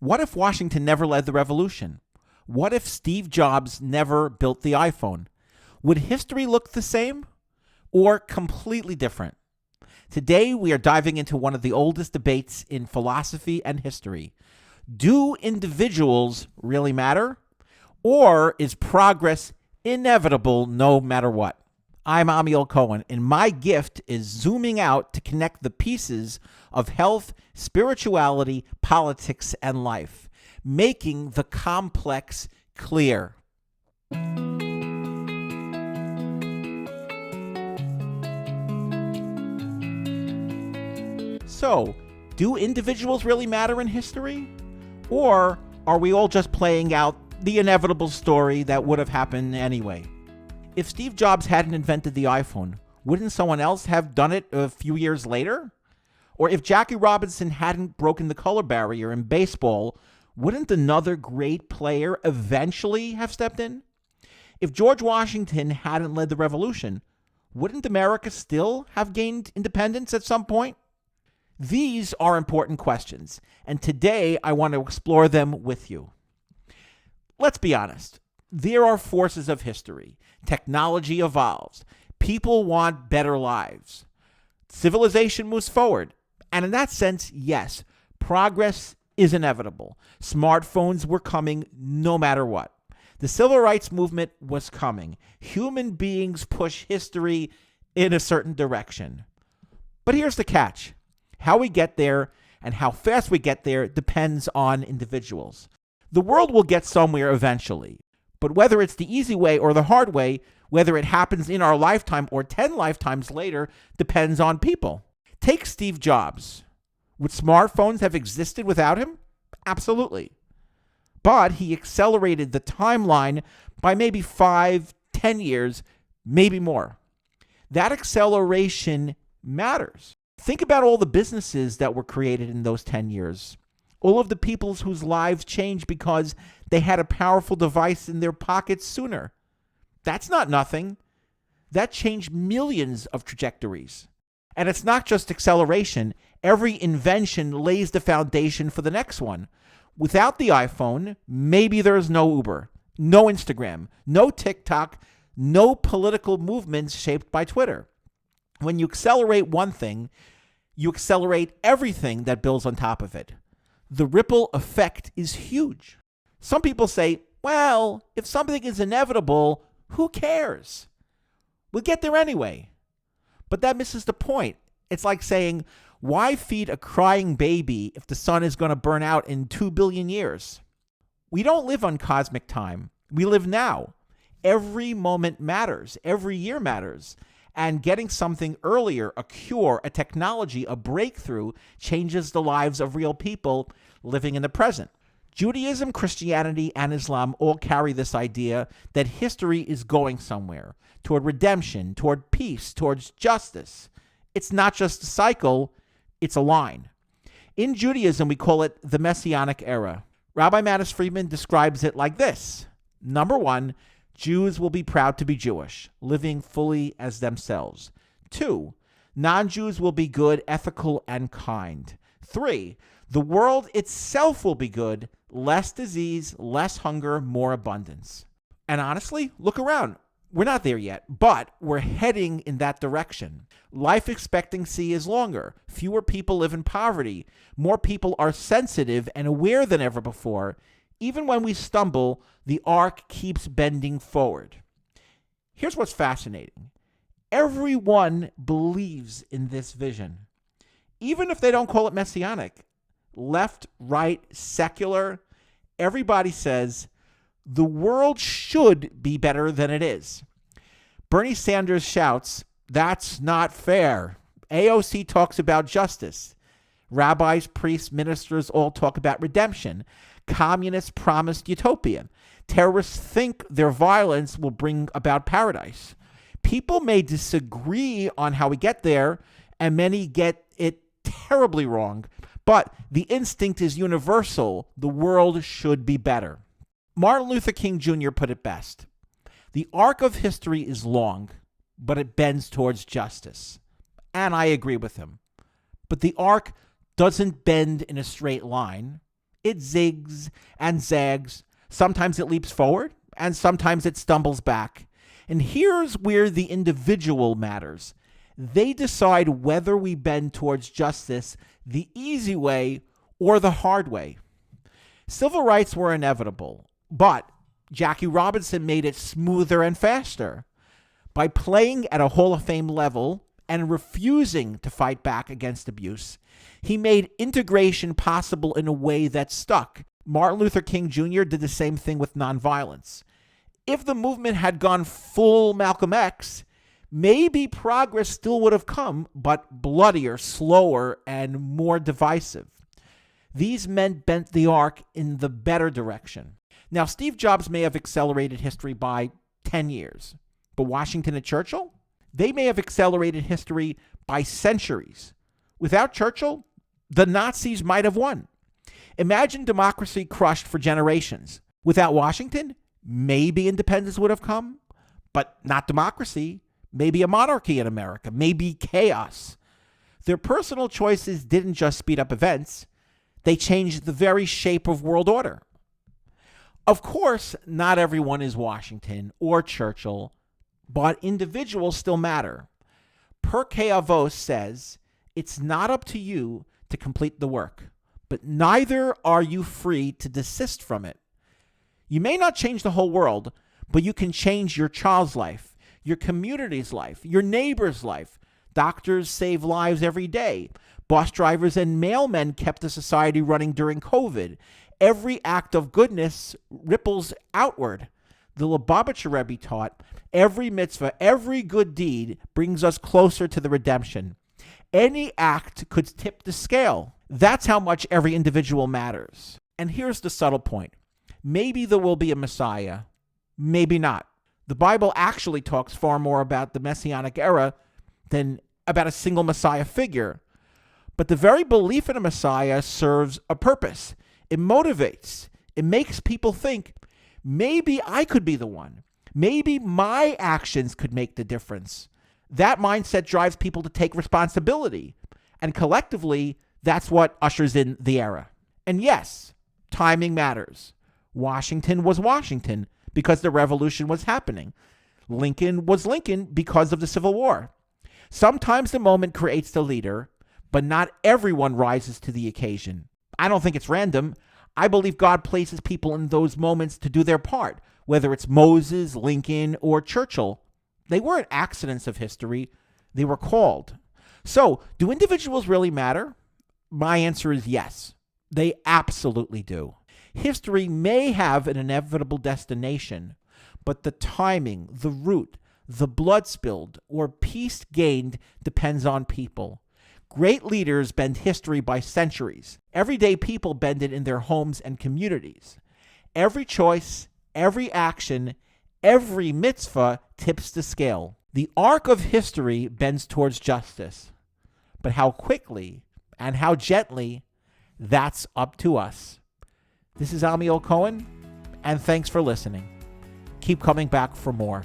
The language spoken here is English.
What if Washington never led the revolution? What if Steve Jobs never built the iPhone? Would history look the same or completely different? Today, we are diving into one of the oldest debates in philosophy and history. Do individuals really matter? Or is progress inevitable no matter what? I'm Amiel Cohen, and my gift is zooming out to connect the pieces of health, spirituality, politics, and life, making the complex clear. So, do individuals really matter in history? Or are we all just playing out the inevitable story that would have happened anyway? If Steve Jobs hadn't invented the iPhone, wouldn't someone else have done it a few years later? Or if Jackie Robinson hadn't broken the color barrier in baseball, wouldn't another great player eventually have stepped in? If George Washington hadn't led the revolution, wouldn't America still have gained independence at some point? These are important questions, and today I want to explore them with you. Let's be honest. There are forces of history. Technology evolves. People want better lives. Civilization moves forward. And in that sense, yes, progress is inevitable. Smartphones were coming no matter what. The civil rights movement was coming. Human beings push history in a certain direction. But here's the catch. How we get there and how fast we get there depends on individuals. The world will get somewhere eventually. But whether it's the easy way or the hard way, whether it happens in our lifetime or 10 lifetimes later, depends on people. Take Steve Jobs. Would smartphones have existed without him? Absolutely. But he accelerated the timeline by maybe 5, 10 years, maybe more. That acceleration matters. Think about all the businesses that were created in those 10 years. All of the people whose lives changed because they had a powerful device in their pockets sooner. That's not nothing. That changed millions of trajectories. And it's not just acceleration. Every invention lays the foundation for the next one. Without the iPhone, maybe there's no Uber, no Instagram, no TikTok, no political movements shaped by Twitter. When you accelerate one thing, you accelerate everything that builds on top of it. The ripple effect is huge. Some people say, well, if something is inevitable, who cares? We'll get there anyway. But that misses the point. It's like saying, why feed a crying baby if the sun is going to burn out in 2 billion years? We don't live on cosmic time. We live now. Every moment matters. Every year matters. And getting something earlier, a cure, a technology, a breakthrough, changes the lives of real people living in the present. Judaism, Christianity, and Islam all carry this idea that history is going somewhere, toward redemption, toward peace, towards justice. It's not just a cycle, it's a line. In Judaism, we call it the Messianic era. Rabbi Mattis Friedman describes it like this. Number 1, Jews will be proud to be Jewish, living fully as themselves. 2, non-Jews will be good, ethical, and kind. 3, the world itself will be good, less disease, less hunger, more abundance. And honestly, look around. We're not there yet, but we're heading in that direction. Life expectancy is longer. Fewer people live in poverty. More people are sensitive and aware than ever before. Even when we stumble, the arc keeps bending forward. Here's what's fascinating. Everyone believes in this vision. Even if they don't call it messianic, left, right, secular, everybody says the world should be better than it is. Bernie Sanders shouts, "That's not fair." AOC talks about justice. Rabbis, priests, ministers all talk about redemption. Communists promised utopia. Terrorists think their violence will bring about paradise. People may disagree on how we get there, and many get it terribly wrong, but the instinct is universal. The world should be better. Martin Luther King Jr. put it best. The arc of history is long, but it bends towards justice. And I agree with him. But the arc doesn't bend in a straight line. It zigs and zags. Sometimes it leaps forward, and sometimes it stumbles back. And here's where the individual matters. They decide whether we bend towards justice the easy way or the hard way. Civil rights were inevitable, but Jackie Robinson made it smoother and faster. By playing at a Hall of Fame level and refusing to fight back against abuse, he made integration possible in a way that stuck. Martin Luther King Jr. did the same thing with nonviolence. If the movement had gone full Malcolm X, maybe progress still would have come, but bloodier, slower, and more divisive. These men bent the arc in the better direction. Now, Steve Jobs may have accelerated history by 10 years, but Washington and Churchill, they may have accelerated history by centuries. Without Churchill, the Nazis might have won. Imagine democracy crushed for generations. Without Washington, maybe independence would have come, but not democracy. Maybe a monarchy in America, maybe chaos. Their personal choices didn't just speed up events, they changed the very shape of world order. Of course, not everyone is Washington or Churchill, but individuals still matter. Pirkei Avos says, it's not up to you to complete the work, but neither are you free to desist from it. You may not change the whole world, but you can change your child's life, your community's life, your neighbor's life. Doctors save lives every day. Bus drivers and mailmen kept the society running during COVID. Every act of goodness ripples outward. The Lubavitcher Rebbe taught, every mitzvah, every good deed brings us closer to the redemption. Any act could tip the scale. That's how much every individual matters. And here's the subtle point. Maybe there will be a Messiah, maybe not. The Bible actually talks far more about the Messianic era than about a single Messiah figure. But the very belief in a Messiah serves a purpose. It motivates. It makes people think, maybe I could be the one. Maybe my actions could make the difference. That mindset drives people to take responsibility. And collectively, that's what ushers in the era. And yes, timing matters. Washington was Washington because the revolution was happening. Lincoln was Lincoln because of the Civil War. Sometimes the moment creates the leader, but not everyone rises to the occasion. I don't think it's random. I believe God places people in those moments to do their part, whether it's Moses, Lincoln, or Churchill. They weren't accidents of history. They were called. So, do individuals really matter? My answer is yes. They absolutely do. History may have an inevitable destination, but the timing, the route, the blood spilled, or peace gained depends on people. Great leaders bend history by centuries. Everyday people bend it in their homes and communities. Every choice, every action, every mitzvah tips the scale. The arc of history bends towards justice. But how quickly and how gently, that's up to us. This is Amiel Cohen, and thanks for listening. Keep coming back for more.